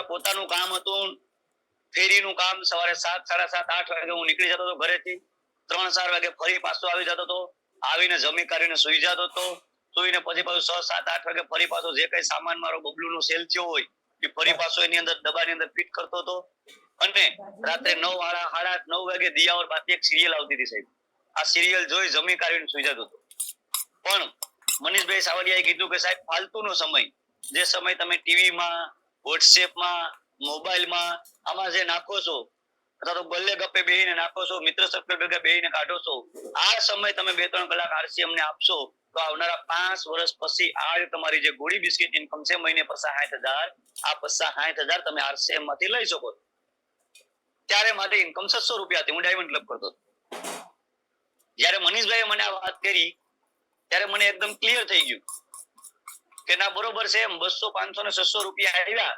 મારા પોતાનું કામ હતું, ફેરીનું કામ. સવારે 7, 7:30, 8 વાગે હું નીકળી જતો હતો ઘરેથી. 3-4 વાગે ફરી પાછો આવી જતો હતો. આવીને જમી કરીને સુઈ જતો હતો. સુઈને પછી પાછું 6, 7, 8 વાગે ફરી પાછો જે કઈ સામાન મારો બબલુનો સેલ થયો હોય એ ફરી પાછો એની અંદર ડબ્બાની અંદર ફિટ કરતો હતો. અને રાત્રે 9, 8:30, 9 વાગે દિયાવર બાતી એક સિરિયલ આવતી હતી સાહેબ. આ સિરિયલ જોઈ જમી કરીને સુઈ જતો હતો. પણ મનીષભાઈ સાવલિયાએ કીધું કે સાહેબ ફાલતુનો સમય, જે સમય તમે ટીવીમાં, વોટ્સએપમાં, મોબાઈલમાં આમાં જે નાખો છો, અથવા તો ગલ્લે ગપ્પે બેહીને નાખો છો, મિત્ર સર્કલ ભેગા બેહીને કાઢો છો, આ સમય તમે 2-3 કલાક RCM ને આપશો તો આવનારા 5 વર્ષ પછી આ તમારી જે ગોળી બિસ્કિટ ઇન્કમ છે મહિને 50-60,000, આ 50-60,000 તમે RCM માંથી લઈ શકો. ત્યારે માટે ઇન્કમ 600 રૂપિયા હતી. હું ડાયમંડ ક્લબ કરતો. જયારે મનીષભાઈએ મને આ વાત કરી ત્યારે મને એકદમ ક્લિયર થઈ ગયું કે ના બરોબર છે, 200, 500 ને 600 રૂપિયા આવ્યા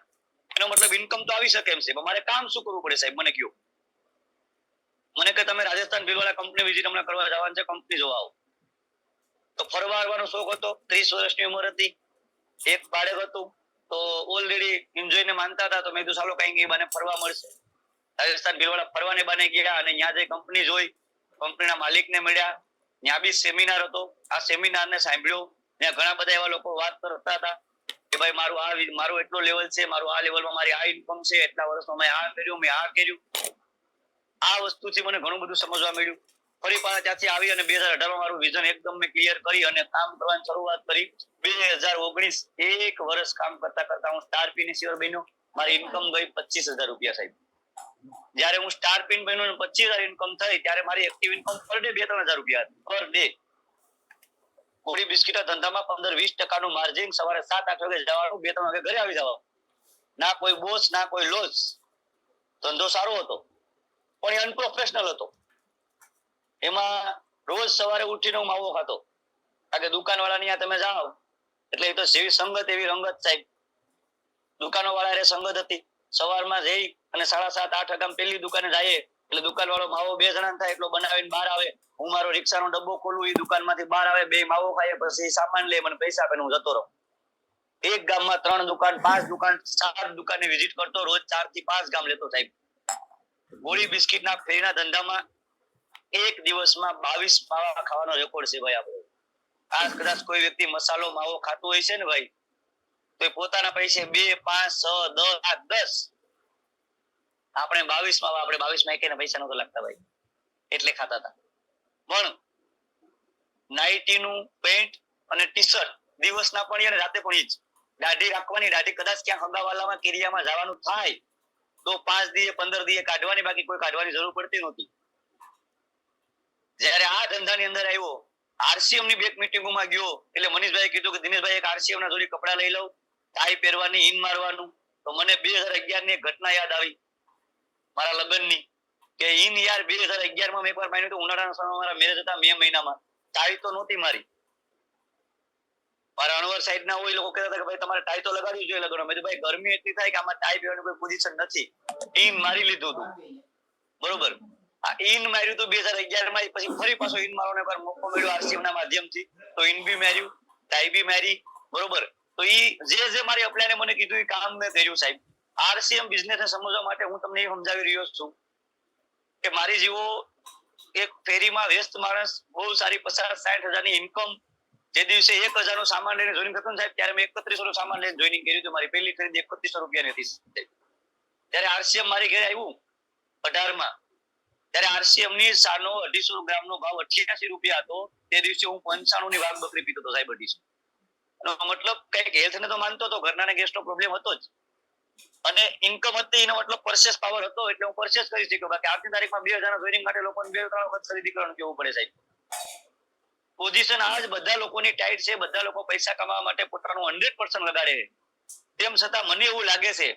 એનો મતલબ ઇન્કમ તો આવી શકે એમ છે. પણ મારે કામ શું કરવું પડે સાહેબ મને કયો. મને કે તમે રાજસ્થાન ભીલવાડા કંપની વિઝિટ હમણાં કરવા જવાનું છે, કંપની જોવા આવો. તો ફરવા આવવાનો શોખ હતો. 30 વર્ષની ઉંમર હતી. એક બાળક હતું. તો ઓલરેડી એન્જોય ને માનતા હતા. તો મેં કીધું ચાલો કઈ બાને ફરવા મળશે. રાજસ્થાન ભીલવાડા ફરવાને બાને ગયા અને ત્યાં જે કંપની જોઈ, કંપનીના માલિકને મળ્યા. ત્યાં બી સેમિનાર હતો. આ સેમિનારને સાંભળ્યો. ત્યાં ઘણા બધા એવા લોકો વાત કરતા હતા કે ભાઈ મારું એટલો લેવલ છે, મારું આ લેવલમાં મારી આ ઇન્કમ છે, એટલા વર્ષમાં મેં આ કર્યું, મેં આ કર્યું. આ વસ્તુથી મને ઘણું બધું સમજવા મળ્યું. ફરી પાછા ત્યાંથી આવી અને 2018 મારું વિઝન એકદમ મેં ક્લિયર કરી અને કામ કરવાની શરૂઆત કરી. 2019 એક વર્ષ કામ કરતા કરતા હું સ્ટાર ફિનિશિયર બન્યો. મારી ઇન્કમ ગઈ 25,000 રૂપિયા સાહેબ. જયારે હું સ્ટાર પિન બન્યો અને 25,000 ઇન્કમ થઈ ત્યારે મારી એક્ટિવ ઇન્કમ પર ડે 2-3 હજાર રૂપિયા હતી પર ડે. ગોળી બિસ્કિટ ધંધામાં 15-20% માર્જિન. સવારે 7-8 વાગે જવાનું, 2-3 વાગે ઘરે આવી જવાનું. ના કોઈ બોસ, ના કોઈ લોસ. ધંધો સારો હતો પણ એ અનપ્રોફેશનલ હતો. એમાં રોજ સવારે ઉઠીને હું માવો ખાતો. કારણ કે દુકાનવાળાની ત્યાં તમે જાઓ એટલે એ તો જેવી સંગત એવી રંગત સાહેબ. દુકાનવાળા સંગત હતી. સવારમાં જઈ અને 7:30, 8 વાગ્યા પેલી દુકાને જઈએ એટલે દુકાનવાળો માવો 2 જણા થાય એટલો બનાવીને બહાર આવે. હું મારો રિક્ષાનો ડબ્બો ખોલું, એ દુકાનમાંથી બહાર આવે, 2 માવો ખાઈએ, પછી સામાન લે, મને પૈસા આપીને હું જતો રહું. એક ગામમાં 3 દુકાન, 5 દુકાન, 7 દુકાનની વિઝિટ કરતો. રોજ 4 થી 5 ગામ લેતો સાહેબ. ગોળી બિસ્કિટના ફેરીના ધંધામાં એક દિવસમાં 22 માવા ખાવાનો રેકોર્ડ છે ભાઈ આપણો. આ કદાચ કોઈ વ્યક્તિ મસાલો માવો ખાતો હોય છે ને ભાઈ, તો પોતાના પૈસે 2, 5, 6, 10, 10 આપણે 22 માવા, આપણે 22 માં એકેના પૈસા નતો લાગતા ભાઈ, એટલે ખાતા હતા. પણ નાઇટીનું પેન્ટ અને ટી શર્ટ દિવસના પણ અને રાતે પણ ઈ જ. દાઢી રાખવાની, દાઢી કદાચ ક્યાં હગાવાલામાં કેરિયામાં જવાનું થાય તો 5 દીએ 15 દીએ કાઢવાની, બાકી કોઈ કાઢવાની જરૂર પડતી નહોતી. જયારે આ ધંધાની અંદર આવ્યો, RCM ની બેક મીટિંગોમાં ગયો એટલે મનીષભાઈ કીધું કે દિનેશભાઈ એક RCM ના જોડી કપડા લઈ લઉં, ટાઈ પહેરવાની, ઇન મારવાનું. તો મને 2011 ની ઘટના યાદ આવી મારા લગ્નની કે ઇન યાર 2011 માં મેં એકવાર માન્યું તો ઉનાળાના સમયમાં મારા મેરેજ હતા મે મહિનામાં. ટાઈ તો નહોતી મારી. મારા અણવર સાઈડ ના હોય લોકો કહેતા હતા કે ભાઈ તમારે ટાઈ તો લગાડવી જોઈએ લગ્નમાં. મેં ભાઈ ગરમી એટલી થાય કે આમાં ટાઈ પહેરવાની કોઈ પોઝિશન નથી. ઇન મારી લીધું હતું બરોબર. આ ઇન માર્યું તો 2011 માં, પછી ફરી પાછો ઇન મારવાનો એકવાર મોકો મળ્યો RCM ના માધ્યમથી, તો ઇન બી માર્યું, ટાઈ બી મારી બરોબર. તો ઈ જે મારી અપ્લાયને મને કીધું એ કામ મેં કર્યું સાહેબ. RCM બિઝનેસ ને સમજવા માટે હું તમને એ સમજાવી રહ્યો છું કે મારી જેવો એક ફેરીમાં વ્યસ્ત માણસ, બહુ સારી 50-60 હજારની ઇન્કમ, જે દિવસે 1,000 નું સામાન લઈને જોઈનિંગ કરતો સાહેબ, ત્યારે મેં 3100 નું સામાન લઈને જોઈનિંગ કર્યું હતું. મારી પહેલી ખરીદી 3100 રૂપિયાની હતી. ત્યારે RCM મારી ઘરે આવ્યું 18 માં, ત્યારે RCM ની સાનો 250 ગ્રામનો ભાવ 88 રૂપિયા હતો. તે દિવસે હું 95 ની વાઘ બકરી પીતો હતો સાહેબ. 250 મતલબ કઈક હેલ્થ ને તો માનતો હતો, ઘરના ગેસનો પ્રોબ્લેમ હતો જ, અને ઇન્કમ હતી એનો મતલબ પરચેસ પાવર હતો એટલે હું પરચેસ કરી શક્યો. બાકી આજની તારીખમાં 2000 જોઈનિંગ માટે લોકોને 2-3 વખત ખરીદી કરવાનું કેવું પડે સાહેબ. પોઝિશન આજ બધા લોકોની ટાઈટ છે. બધા લોકો પૈસા કમાવા માટે પોતાનું 100% લગાડે છે. તેમ છતાં મને એવું લાગે છે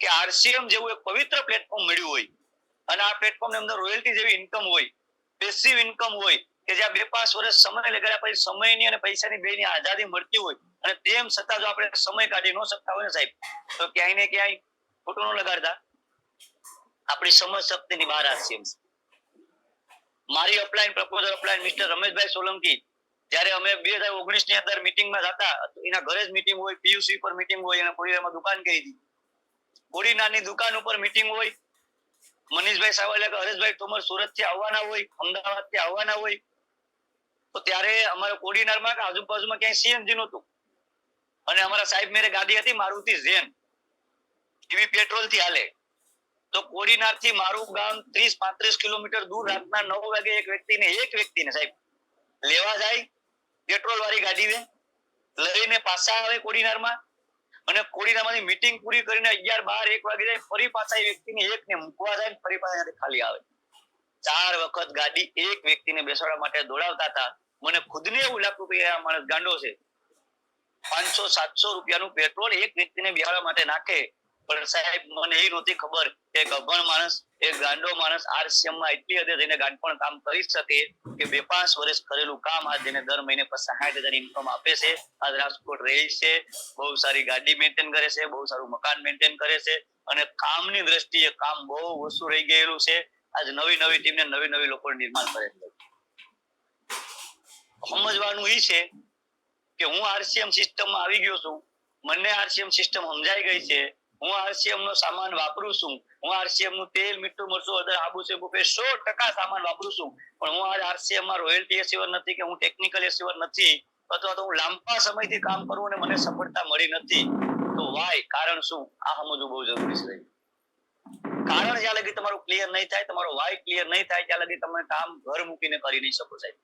કે RCM જેવું એક પવિત્ર પ્લેટફોર્મ મળ્યું હોય અને આ પ્લેટફોર્મની અંદર રોયલ્ટી જેવી ઇન્કમ હોય, પેસિવ ઇન્કમ હોય કે જ્યાં 2-5 વર્ષ સમય લગાડ્યા પછી સમયની અને પૈસાની બેની આઝાદી મળતી હોય, અને તેમ છતાં જો આપણે સમય કાઢી ન શકતા હોય ને સાહેબ, તો ક્યાંય ને ક્યાંય ખોટું ન લગાડતા. આપણી સમજ શક્તિની બહાર RCM. મારી upline proposal upline mister Rameshbhai Solanki, જ્યારે અમે 2019 ની અંદર મીટિંગમાં જતા, એના ઘરે જ મીટિંગ હોય, PUC પર મીટિંગ હોય, અને કોઈ એમાં દુકાન કરી હતી. કોડીનારની દુકાન ઉપર મીટિંગ હોય, મનીષભાઈ સાવલિયા કે હરેશભાઈ તોમર સુરત થી આવવાના હોય, અમદાવાદ થી આવવાના હોય, તો ત્યારે અમારે કોડીનારમાં કે આજુબાજુમાં ક્યાંય સીએનજી નહોતું અને અમારા સાહેબ મેરે ગાડી હતી મારુતિ ઝેન, એવી પેટ્રોલ થી હાલે. તો કોડીનાર થી મારું ગામ 30-35 કિલોમીટર દૂર રાતના 9 વાગે એક વ્યક્તિને સાહેબ લેવા જાય પેટ્રોલ વાળી ગાડીને લઈને પાછા આવે કોડીનારમાં અને કોડીનારમાંથી મીટિંગ પૂરી કરીને 11-12-1 વાગે જાય, ફરી પાછા એ વ્યક્તિને એકને મૂકવા જાય, ફરી પાછા ખાલી આવે. 4 વખત ગાડી એક વ્યક્તિને બેસાડવા માટે દોડાવતા હતા. મને ખુદને એવું લાગતું કે આ માણસ ગાંડો છે. 500-700 રૂપિયાનું પેટ્રોલ એક વ્યક્તિને બેસાડવા માટે નાખે. પણ સાહેબ મને એ નહોતી ખબર કે ગભણ માણસ, એક ગાંડો માણસ આરસીએમ માં એટલી હદે જઈને ગાંડપણ કામ કરી શકે કે 2-5 વર્ષ કરેલું કામ આજ જેને દર મહિને 60,000 ઇન્કમ આપે છે. આજ રાજકોટ રહે છે, બહુ સારી ગાડી મેન્ટેન કરે છે, બહુ સારું મકાન મેન્ટેન કરે છે અને કામની દ્રષ્ટિએ કામ બહુ ઓછું રહી ગયેલું છે. આજ નવી ટીમને નવી લોકોનું નિર્માણ કરે છે. સમજવાનું એ છે કે હું આરસીએમ સિસ્ટમમાં આવી ગયો છું, મને આરસીએમ સિસ્ટમ સમજાઈ ગઈ છે, હું આરસીએમ નો સામાન વાપરું છું, હું આરસીએમ નું તેલ, મીઠું, મરચું, હળદર, આબુ, શેમ્પુ 100% સામાન વાપરું છું. પણ હું આજ આરસીએમ માં રોયલ્ટી એસીવર નથી કે હું ટેકનિકલ એસીવર નથી અથવા તો હું લાંબા સમયથી કામ કરું અને મને સફળતા મળી નથી. તો વાય કારણ શું આ સમજવું બહુ જરૂરી છે. કારણ જ્યાં લગી તમારું ક્લિયર નહીં થાય, તમારો વાય ક્લિયર નહીં થાય ત્યાં લગી તમે કામ ઘર મૂકીને કરી નહીં શકો સાહેબ.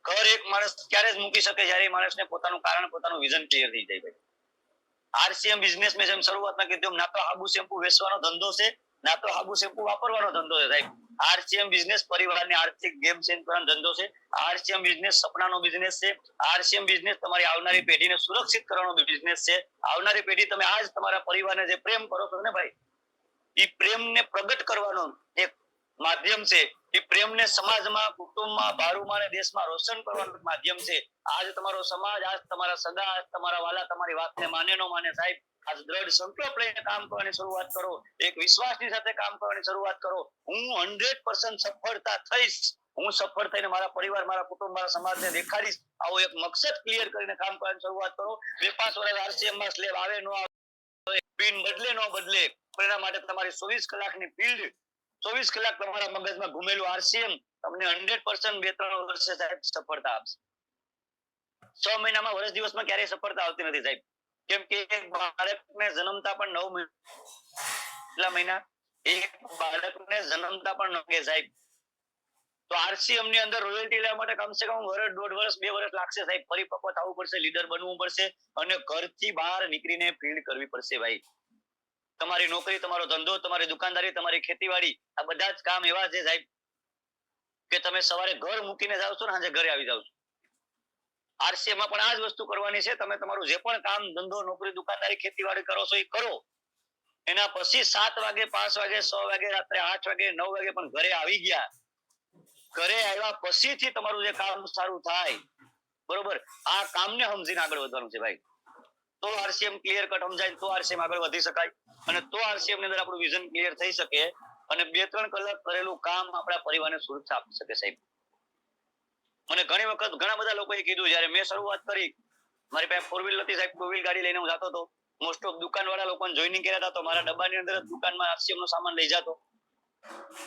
ઘર એક માણસ ક્યારે જ મૂકી શકે જ્યારે માણસને પોતાનું કારણ, પોતાનું વિઝન ક્લિયર થઈ જાય. આરસીએમ બિઝનેસ મેં જેમ શરૂઆતમાં કીધું ના તો આબુ શેમ્પુ વેચવાનો ધંધો છે, ના તો આબુ શેમ્પુ વાપરવાનો ધંધો છે સાહેબ. આરસીએમ બિઝનેસ પરિવારની આર્થિક ગેમ ચેન્જ કરવાનો ધંધો છે. આરસીએમ બિઝનેસ સપનાનો બિઝનેસ છે. આરસીએમ બિઝનેસ તમારી આવનારી પેઢીને સુરક્ષિત કરવાનો બિઝનેસ છે. આવનારી પેઢી તમે આજ તમારા પરિવારને જે પ્રેમ કરો છો ને ભાઈ, એ પ્રેમને પ્રગટ કરવાનો એક માધ્યમ છે. એ પ્રેમને સમાજમાં, કુટુંબમાં, બારુમાં અને દેશમાં રોશન કરવાનું માધ્યમ છે. આજ તમારો સમાજ, આજ તમારા સગા, આજ તમારા વાલા તમારી વાતને માને ન માને સાહેબ, આજ દ્રઢ સંકલ્પ લઈને કામ કરવાની શરૂઆત કરો, એક વિશ્વાસની સાથે કામ કરવાની શરૂઆત કરો. હું 100% સફળતા થઈશ, હું સફળ થઈને મારા પરિવાર, મારા કુટુંબ, મારા સમાજને દેખાડીશ, આવો એક મકસદ ક્લિયર કરીને કામ કરવાની શરૂઆત કરો. 2-5 વર્ષ આરસીએમ માં સ્લેબ આવે ન આવે, પિન બદલે ન બદલે, પણ એના માટે તમારી 24 કલાકની ફિલ્ડ, 24 કલાક તમારા મગજમાં ઘૂમેલું આરસીએમ તમને 100% 2-3 વર્ષે સાહેબ સફળતા આપશે. 6 મહિનામાં, વર્ષ દિવસમાં ક્યારેય સફળતા આવતી નથી સાહેબ. કેમ કે એક બાળકને જન્મતા પણ 9 મહિના, એક બાળકને જન્મતા પણ 9 સાહેબ. તો આરસીએમ ની અંદર રોયલ્ટી લેવા માટે કમસે કમ વર્ષ, 1.5 વર્ષ, 2 વર્ષ લાગશે સાહેબ. પરિપક્વ થવું પડશે, લીડર બનવું પડશે અને ઘરથી બહાર નીકળીને ફિલ્ડ કરવી પડશે ભાઈ. તમારી નોકરી, તમારો ધંધો, તમારી દુકાનદારી, તમારી ખેતીવાડી, આ બધા જ કામ એવા છે સાહેબ કે તમે સવારે ઘર મૂકીને જાવ છો ને સાંજે ઘરે આવી જાવ છો. આરસીએમ માં પણ આ જ વસ્તુ કરવાની છે. તમે તમારું જે પણ કામ, ધંધો, નોકરી, દુકાનદારી, ખેતીવાડી કરો છો એ કરો. એના પછી 7 વાગે, 5 વાગે, 6 વાગે, રાત્રે 8 વાગે, 9 વાગે પણ ઘરે આવી ગયા. ઘરે આવ્યા પછીથી તમારું જે કામ સારું થાય, બરોબર, આ કામને સમજીને આગળ વધવાનું છે ભાઈ. તો આરસીએમ ક્લિયર કટ સમજાય, તો આરસીએમ આગળ વધી શકાય અને તો આરસીએમ ની અંદર આપણું વિઝન ક્લિયર થઈ શકે અને 2-3 કલાક કરેલું કામ આપણા પરિવારને સુરક્ષા આપી શકે સાહેબ. મને ઘણી વખત ઘણા બધા લોકોએ કીધું, જ્યારે મેં શરૂઆત કરી, મારી પાસે 4 વ્હીલ નથી સાહેબ, 2 વ્હીલ ગાડી લઈને હું જતો હતો. મોસ્ટ ઓફ દુકાન વાળા લોકોને જોઈનિંગ કર્યા હતા તો મારા ડબ્બાની અંદર દુકાનમાં આરસીએમ નો સામાન લઈ જતો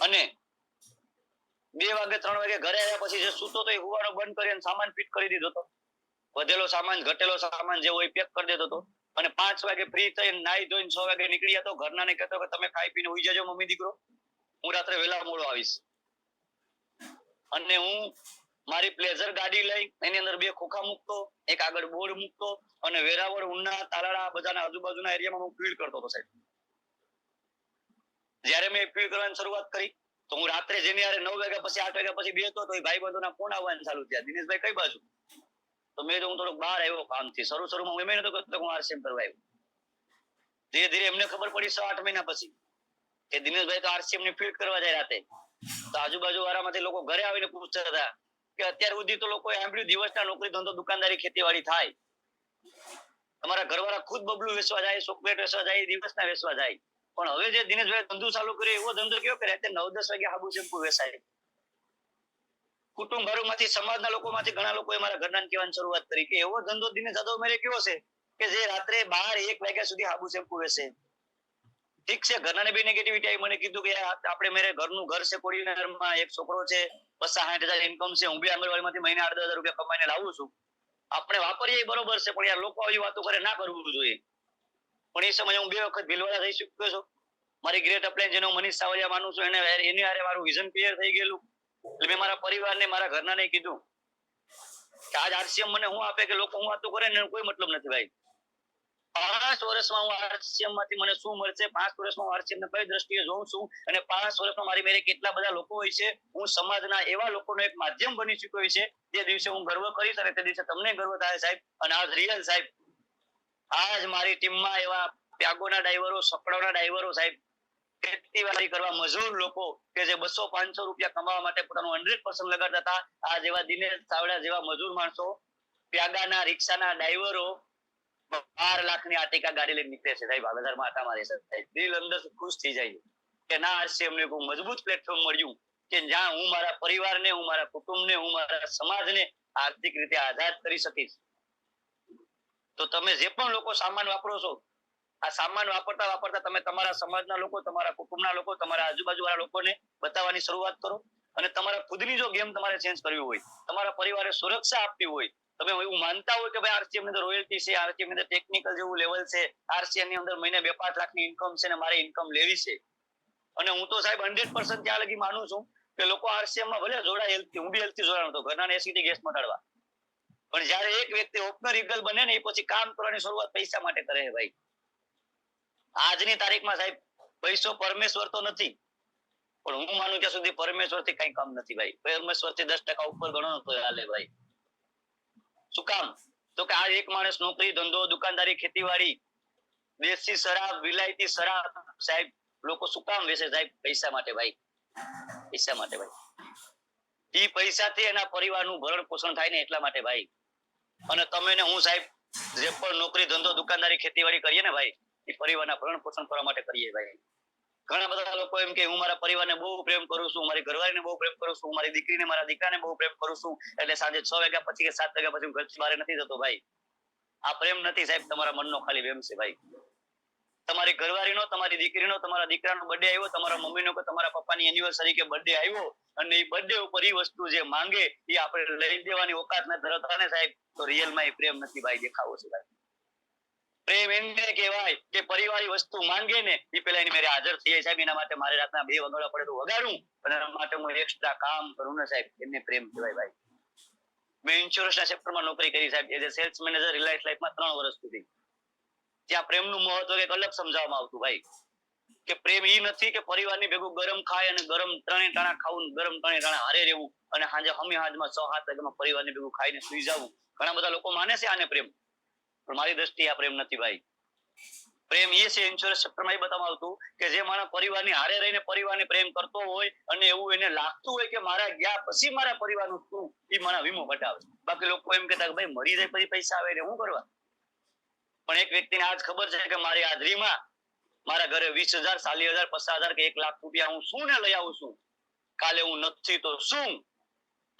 અને 2 વાગે 3 વાગે ઘરે આવ્યા પછી જે સૂતો તો એ હુવાનો બંધ કરીને સામાન ફિટ કરી દીધો હતો. વધેલો સામાન, ઘટેલો સામાન જે હોય પેક કરી દેતો હતો અને 5 વાગે ફ્રી થઈને નાઈ ધોઈને 6 વાગે નીકળી જતો. ઘરનાને કહેતો કે તમે ખાઈ પીને ઉઈ જજો મમ્મી દીકરો, હું રાત્રે વહેલા મોડો આવીશ. અને હું મારી પ્લેઝર ગાડી લઈ એની અંદર 2 ખોખા મૂકતો, એક આગળ બોર્ડ મૂકતો અને વેરાવળ, ઉના, તાલાળા બધાના આજુબાજુના એરિયામાં હું ફીડ કરતો હતો સાહેબ. જ્યારે મેં ફીડ કરવાની શરૂઆત કરી તો હું રાત્રે જેની યારે 9 વાગ્યા પછી 8 વાગ્યા પછી બેસતો તો એ ભાઈબંધોના ફોન આવવાનું ચાલુ થયા, દિનેશભાઈ કઈ બાજુ? તો મેં હું થોડોક બહાર આવ્યો કામથી. શરૂમાં હું એમ નતો કરતો હું આરસીએમ કરવા આવ્યો. ધીરે ધીરે એમને ખબર પડી 6-8 મહિના પછી કે દિનેશભાઈ તો આરસીએમ ની ફીડ કરવા જાય રાતે. તો આજુબાજુ વાળામાંથી લોકો ઘરે આવીને પૂછતા હતા કે અત્યાર સુધી તો લોકોએ સાંભળ્યું દિવસના નોકરી, ધંધો, દુકાનદારી, ખેતીવાડી થાય, તમારા ઘરવાળા ખુદ બબલું વેચવા જાય, ચોકલેટ વેચવા જાય, દિવસના વેચવા જાય, પણ હવે જે દિનેશભાઈ ધંધો ચાલુ કર્યો એવો ધંધો કયો કરે? 9-10 વાગે આબુ શેમ્પુ વેચાય. કુટુંબ ઘરોમાંથી, સમાજના લોકોમાંથી ઘણા લોકોએ મારા ઘરના કહેવાની શરૂઆત કરી કે એવો ધંધો દિનેશ જાદવ મેરે કેવો છે કે જે રાત્રે 12-1 વાગ્યા સુધી આબુ શેમ્પુ વેચે. ઠીક છે, ઘરના બી નેગેટિવિટી આવી. મને કીધું કે આપણે મેરે ઘરનું ઘર છે કોડીનારમાં, એક છોકરો છે, 50-60 હજાર ઇન્કમ છે, હું બી આંગણવાડીમાંથી મહિને 8-10 હજાર રૂપિયા કમાઈને લાવું છું. આપણે વાપરીએ બરોબર છે, પણ યાર લોકો આવી વાતો કરે, ના કરવું જોઈએ. પણ એ સમયે હું 2 વખત ભીલવાડા થઈ ચૂક્યો છું. મારી ગ્રેટ અપ્લાયન્સ જેનો મનીષ સાવલિયા માનું છું, એની હારે મારું વિઝન ક્લિયર થઈ ગયેલું. એટલે મેં મારા પરિવારને, મારા ઘરનાને કીધું કે આજ આરસીએમ મને હું આપે કે લોકો હું વાતો કરે ને કોઈ મતલબ નથી ભાઈ. 5 વર્ષમાં હું આરસીએમ માંથી મને શું મળશે, 5 વર્ષમાં હું આરસીએમ ને કઈ દ્રષ્ટિએ જોઉં છું, અને 5 વર્ષમાં મારી મેરે કેટલા બધા લોકો હોય છે, હું સમાજના એવા લોકોનો એક માધ્યમ બની ચૂક્યો છે, જે દિવસે હું ગર્વ કરીશ અને તે દિવસે તમને ગર્વ થાય સાહેબ. અને આ રિયલ સાહેબ, આજ મારી ટીમમાં એવા ત્યાગોના ડ્રાઈવરો, સકડોના ડ્રાઈવરો સાહેબ, ખેતીવાડી કરવા મજૂર લોકો કે જે 200-500 રૂપિયા કમાવા માટે પોતાનું 100% લગાડતા હતા, આ જેવા દિનેશ ચાવડા જેવા મજૂર માણસો, પ્યાગાના રિક્ષાના ડ્રાઈવરો 12 લાખની આર્ટિકા ગાડી લઈને નીકળે છે સાહેબ, આ બજારમાં આટા મારે છે. દિલ અંદરથી ખુશ થઈ જાય કે ના, આરસીએમ ને એક મજબૂત પ્લેટફોર્મ મળ્યું કે જ્યાં હું મારા પરિવારને, હું મારા કુટુંબને, હું મારા સમાજને આર્થિક રીતે આઝાદ કરી શકીશ. તો તમે જે પણ લોકો સામાન વાપરો છો, આ સામાન વાપરતા વાપરતા તમે તમારા સમાજના લોકો, તમારા કુટુંબના લોકો, તમારા આજુબાજુવાળા લોકોને બતાવવાની શરૂઆત કરો. અને તમારા ખુદની જો ગેમ તમારે ચેન્જ કરવી હોય, તમારા પરિવારે સુરક્ષા આપવી હોય, તમે એવું માનતા હોય કે ભાઈ આરસીએમ ની અંદર રોયલ્ટી છે, આરસીએમ ની અંદર ટેકનિકલ જેવું લેવલ છે, આરસીએમ ની અંદર મહિને 2-5 લાખની ઇન્કમ છે ને મારે ઇન્કમ લેવી છે, અને હું તો સાહેબ 100% ત્યાં લગી માનું છું કે લોકો આરસીએમ માં ભલે જોડાય, હું બી હેલ્થથી જોડાણો હતો ઘરના એસિડિટી ગેસ મટાડવા, પણ જયારે એક વ્યક્તિ ઓપનર ઈગલ બને ને, એ પછી કામ કરવાની શરૂઆત પૈસા માટે કરે છે ભાઈ. આજની તારીખમાં સાહેબ પૈસો પરમેશ્વર તો નથી, પણ હું માનું ત્યાં સુધી પરમેશ્વર થી કઈ કામ નથી ભાઈ. પરમેશ્વર થી 10% ઉપર ગણો તો હાલે ભાઈ. શું કામ? તો કે આ એક માણસ નોકરી, ધંધો, દુકાનદારી, ખેતીવાડી, દેશી શરાબ, વિલાયતી શરાબ સાહેબ લોકો શું કામ વેચે સાહેબ? પૈસા માટે ભાઈ, પૈસા માટે ભાઈ. એ પૈસાથી એના પરિવારનું ભરણ પોષણ થાય ને એટલા માટે ભાઈ. અને તમે ને હું સાહેબ જે પણ નોકરી, ધંધો, દુકાનદારી, ખેતીવાડી કરીએ ને ભાઈ, એ પરિવારના ભરણ પોષણ કરવા માટે કરીએ ભાઈ. ઘણા બધા લોકો એમ કે હું મારા પરિવારને બહુ પ્રેમ કરું છું, મારી ઘરવાળીને બહુ પ્રેમ કરું છું, મારી દીકરીને, મારા દીકરાને બહુ પ્રેમ કરું છું, એટલે સાંજે 6 વાગ્યા પછી કે 7 વાગ્યા પછી હું ઘરથી બહાર નથી જતો ભાઈ. આ પ્રેમ નથી સાહેબ, તમારા મનનો ખાલી વેમ છે ભાઈ. તમારી ઘરવાળીનો, તમારી દીકરીનો, તમારા દીકરાનો બર્થડે આવ્યો, તમારા મમ્મીનો કે તમારા પપ્પાની એનિવર્સરી કે બર્થડે આવ્યો, અને એ બર્થડે ઉપર એ વસ્તુ જે માંગે એ આપણે લઈ દેવાની ઓકાત ન ધરાવતા ને સાહેબ, તો રિયલમાં એ પ્રેમ નથી ભાઈ, દેખાવો છે ભાઈ. પ્રેમ એને કહેવાય કે પરિવાર વસ્તુ માંગે ને એ પેલા એની મેરે હાજર થઈ જાય સાહેબ. એના માટે મારે રાતના 2 વગાડવા પડે તો વગાડું, અને એના માટે હું એક્સ્ટ્રા કામ કરું ને સાહેબ, એને પ્રેમ કહેવાય ભાઈ. મેં ઇન્સ્યોરન્સના સેક્ટરમાં નોકરી કરી સાહેબ, as a sales manager Reliance લાઈફમાં 3 વર્ષ સુધી. ત્યાં પ્રેમનું મહત્વ કંઈક અલગ સમજાવવામાં આવતું ભાઈ, કે પ્રેમ એ નથી કે પરિવારની ભેગું ગરમ ખાય અને ગરમ 3 ટાણા ખાવું, ગરમ 3 ટાણા હારે રહેવું, અને સાંજે હાથમાં 6-7 વાગ્યામાં પરિવારની ભેગું ખાઈને સુઈ જવું. ઘણા બધા લોકો માને છે આને પ્રેમ, પણ મારી દ્રષ્ટિએ આ પ્રેમ નથી ભાઈ. પ્રેમ એ છે, ઇન્સ્યોરન્સ સેક્ટરમાં એ બતાવવામાં આવતું કે જે માણસ પરિવારની હારે રહીને પરિવારને પ્રેમ કરતો હોય અને એવું એને લાગતું હોય કે મારા ગયા પછી મારા પરિવારનું શું, એ મારા વીમો કઢાવે. બાકી લોકો એમ કહેતા કે ભાઈ મરી જાય પછી પૈસા આવે એટલે શું કરવા? પણ એક વ્યક્તિને આજ ખબર છે કે મારી હાજરીમાં મારા ઘરે 20,000, 40,000, 50,000 કે 1 લાખ રૂપિયા હું શું ને લઈ આવું છું, કાલે હું નથી તો શું?